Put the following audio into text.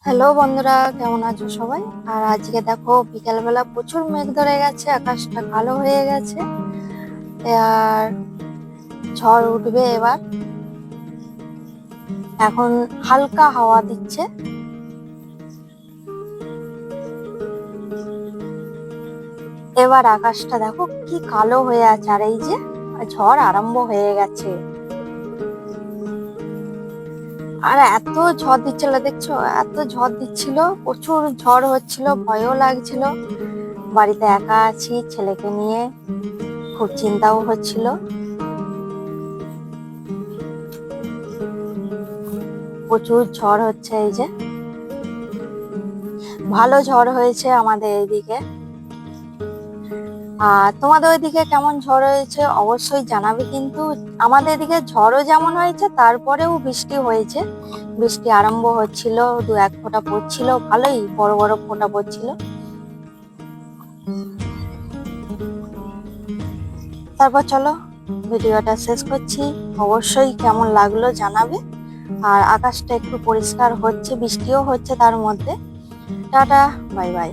Hello বন্ধুরা, কেমন আছো সবাই? আর আজকে দেখো বিকালবেলা প্রচুর মেঘ ধরে গেছে, আকাশটা কালো হয়ে গেছে। আর ঝড় উঠবে এবার। এখন হালকা হাওয়া দিচ্ছে। এবার আকাশটা দেখো কি কালো হয়ে আছে, আর এই যে ঝড় আরম্ভ হয়ে গেছে। আর এত ঝড় দিচ্ছিল, দেখছো? এত ঝড় দিচ্ছিল, প্রচুর ঝড় হচ্ছিল, ভয়ও লাগছিল। বাড়িতে একা আছি ছেলেকে নিয়ে, খুব চিন্তাও হচ্ছিল। প্রচুর ঝড় হচ্ছে, এই যে ভালো ঝড় হয়েছে আমাদের এইদিকে। আর তোমাদের ওইদিকে কেমন ঝড় হয়েছে অবশ্যই জানাবে। কিন্তু আমাদের এদিকে ঝড়ও যেমন হয়েছে, তারপরেও বৃষ্টি হয়েছে। বৃষ্টি আরম্ভ হচ্ছিল, দু এক ফোঁটা পড়ছিল, ভালোই বড় বড় ফোঁটা পড়ছিল। তারপর চলো ভিডিওটা শেষ করছি। অবশ্যই কেমন লাগলো জানাবে। আর আকাশটা একটু পরিষ্কার হচ্ছে, বৃষ্টিও হচ্ছে তার মধ্যে। Tata, bye bye.